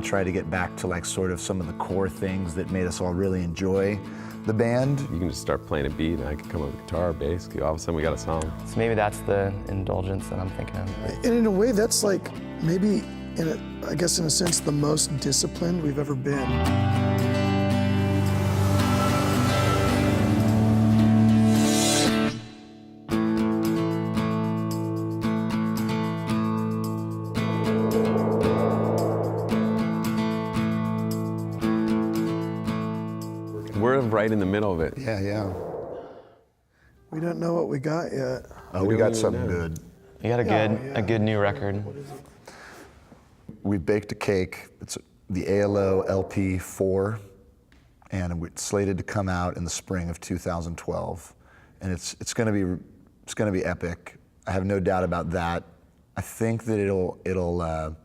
try to get back to like sort of some of the core things that made us all really enjoy the band. You can just start playing a beat and I can come up with guitar, bass, all of a sudden we got a song. So maybe that's the indulgence that I'm thinking of. And in a way, that's like maybe, I guess in a sense, the most disciplined we've ever been. We're right in the middle of it. Yeah. We don't know what we got yet. Oh, we got something good. You got a good new record. We baked a cake. It's the ALO LP4, and it's slated to come out in the spring of 2012. And it's going to be epic. I have no doubt about that. I think that it'll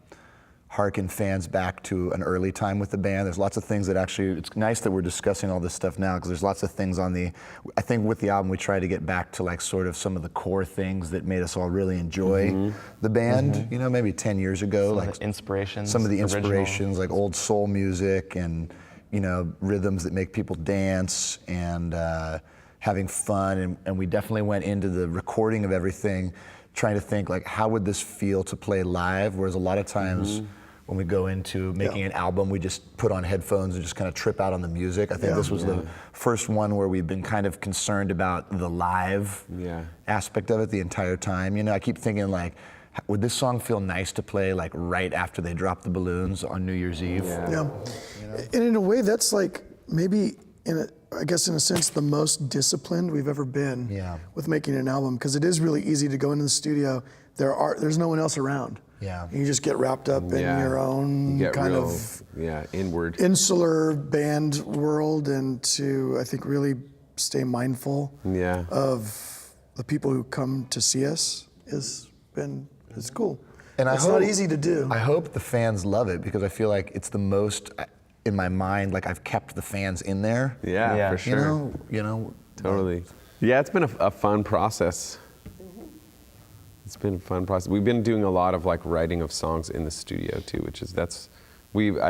harken fans back to an early time with the band. There's lots of things that actually, it's nice that we're discussing all this stuff now because there's lots of things on I think with the album we try to get back to like sort of some of the core things that made us all really enjoy the band, you know, maybe 10 years ago. Some of the inspirations. Some of the inspirations, like old soul music and, you know, rhythms that make people dance and having fun. And we definitely went into the recording of everything trying to think like, how would this feel to play live? Whereas a lot of times, when we go into making an album, we just put on headphones and just kind of trip out on the music. I think this was the first one where we've been kind of concerned about the live aspect of it the entire time. You know, I keep thinking like, would this song feel nice to play like right after they drop the balloons on New Year's Eve? Yeah. You know? And in a way, that's like maybe, I guess in a sense, the most disciplined we've ever been with making an album, because it is really easy to go into the studio. There's no one else around. Yeah. You just get wrapped up in your own kind of inward, insular band world, and to, I think, really stay mindful of the people who come to see us is cool. And it's not easy to do. I hope the fans love it because I feel like it's the most, in my mind, like I've kept the fans in there. Yeah, for sure. You know, totally. Yeah, it's been a fun process. It's been a fun process. We've been doing a lot of like writing of songs in the studio too, which is I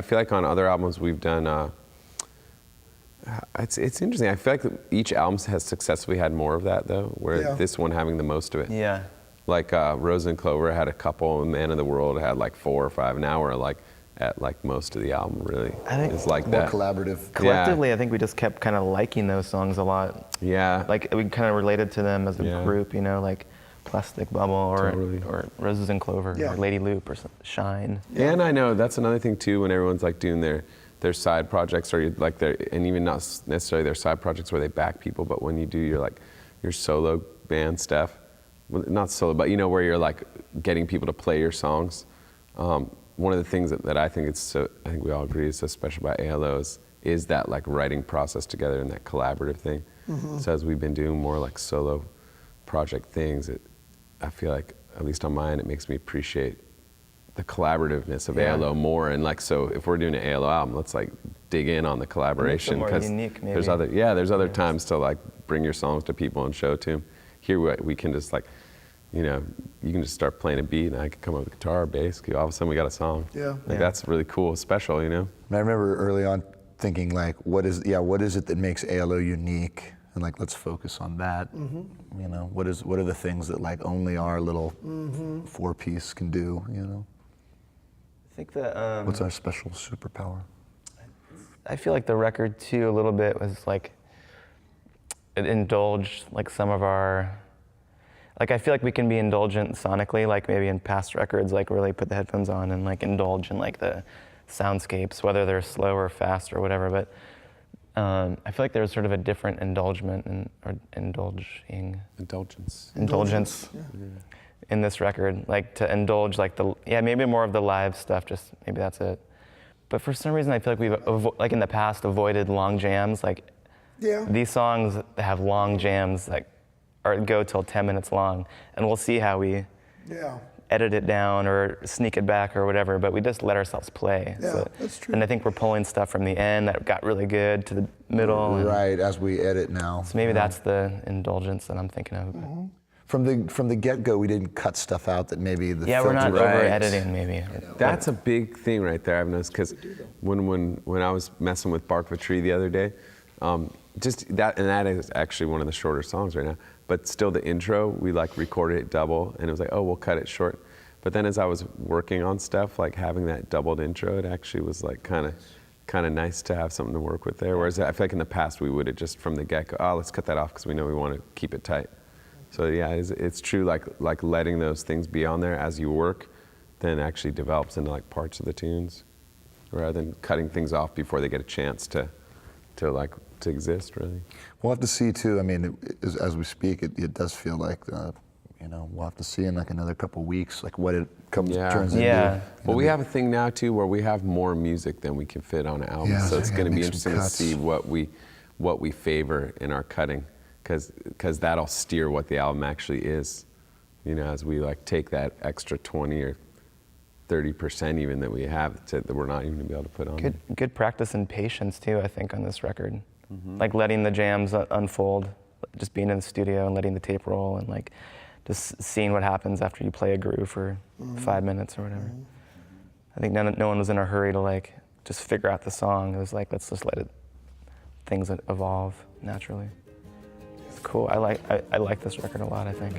feel like on other albums we've done. It's interesting. I feel like each album has successfully had more of that though, where this one having the most of it. Yeah. Like Rose and Clover had a couple, and Man of the World had like 4 or 5. Now we're like at like most of the album really. I think it's like more that. Collaborative. Collectively, I think we just kept kind of liking those songs a lot. Yeah. Like we kind of related to them as a group, you know, like Plastic Bubble or Roses and Clover or Lady Loop or Shine. Yeah, and I know that's another thing too when everyone's like doing their side projects or like and even not necessarily their side projects where they back people, but when you do your solo band stuff, well, not solo, but you know where you're like getting people to play your songs. One of the things that I think I think we all agree is so special about ALO is that like writing process together and that collaborative thing. So as we've been doing more like solo project things, I feel like, at least on mine, it makes me appreciate the collaborativeness of ALO more. And like, so if we're doing an ALO album, let's like dig in on the collaboration because there's other times to like bring your songs to people and show to them. Here we can just like, you know, you can just start playing a beat and I can come up with guitar, bass, all of a sudden we got a song. That's really cool, special, you know? And I remember early on thinking like, what is it that makes ALO unique? And like, let's focus on that. You know, what are the things that like only our little 4-piece can do? You know. I think that. What's our special superpower? I feel like the record too a little bit was like it indulged like some of our. Like I feel like we can be indulgent sonically, like maybe in past records, like really put the headphones on and like indulge in like the soundscapes, whether they're slow or fast or whatever. But I feel like there's sort of a different indulgence in this record, like to indulge like maybe more of the live stuff, just maybe that's it. But for some reason I feel like we've like in the past avoided long jams, like these songs that have long jams like go till 10 minutes long, and we'll see how we edit it down or sneak it back or whatever, but we just let ourselves play. That's true. And I think we're pulling stuff from the end that got really good to the middle. Right, as we edit now. So maybe that's the indulgence that I'm thinking of. from the get-go, we didn't cut stuff out that maybe the Yeah, we're not filter- over editing maybe. That's a big thing right there, I've noticed, because when I was messing with Bark of a Tree the other day, just that, and that is actually one of the shorter songs right now, but still the intro, we like recorded it double, and it was like, oh, we'll cut it short. But then as I was working on stuff, like having that doubled intro, it actually was like kind of nice to have something to work with there. Whereas I feel like in the past we would have just from the get-go, oh, let's cut that off because we know we want to keep it tight. So yeah, it's true, like letting those things be on there as you work, then actually develops into like parts of the tunes, rather than cutting things off before they get a chance to exist, really. We'll have to see too. I mean, as we speak, it does feel like we'll have to see in like another couple weeks, like what it turns into. Yeah. Well, we have a thing now too where we have more music than we can fit on an album, so it's going to be interesting to see what we favor in our cutting, because that'll steer what the album actually is. As we like take that extra 20 or 30% even that we have that we're not even gonna be able to put on. Good practice and patience too, I think, on this record. Like letting the jams unfold, just being in the studio and letting the tape roll, and like just seeing what happens after you play a groove for 5 minutes or whatever. I think no one was in a hurry to like just figure out the song. It was like, let's just let things evolve naturally. It's cool. I like this record a lot, I think.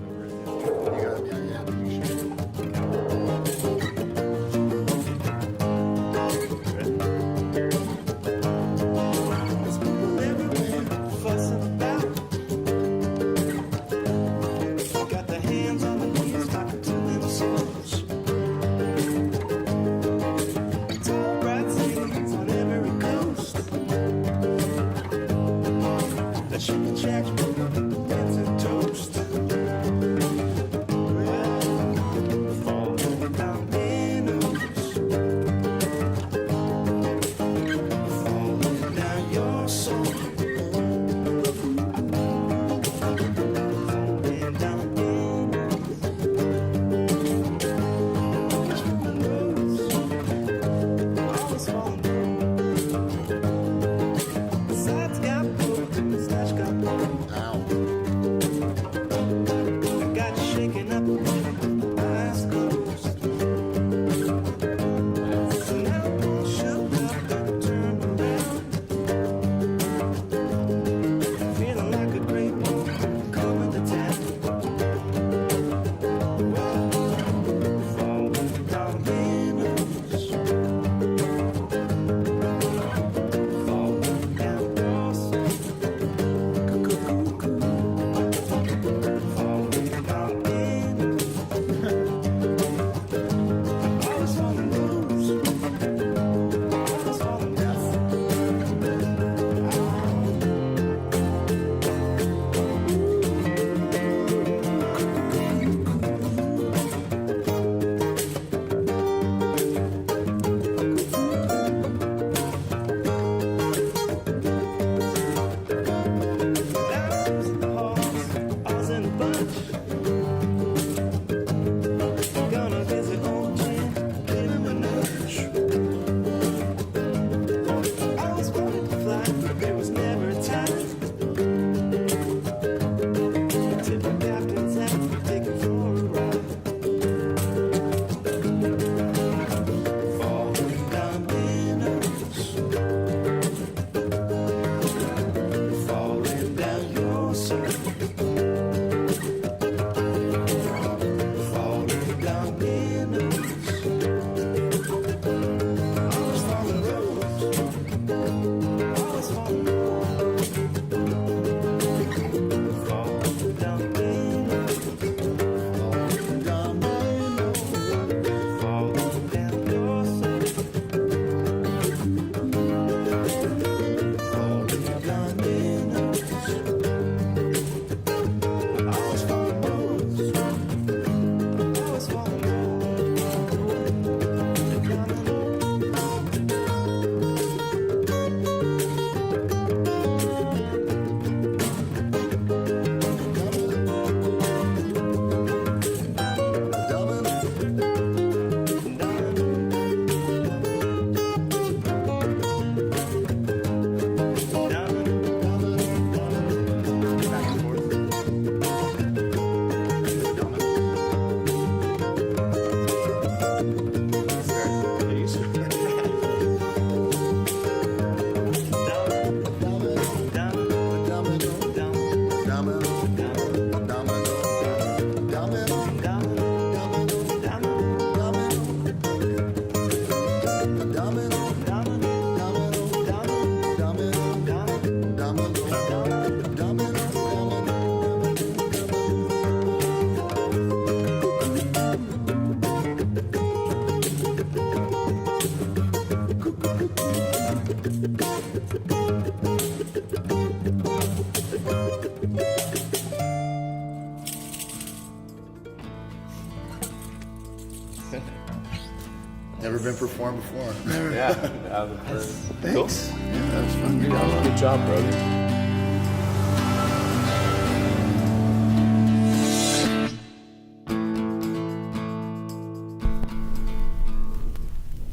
Never been performed before. Yeah, that was the first. Thanks. Cool. Yeah, that was fun. Good job, Brogan.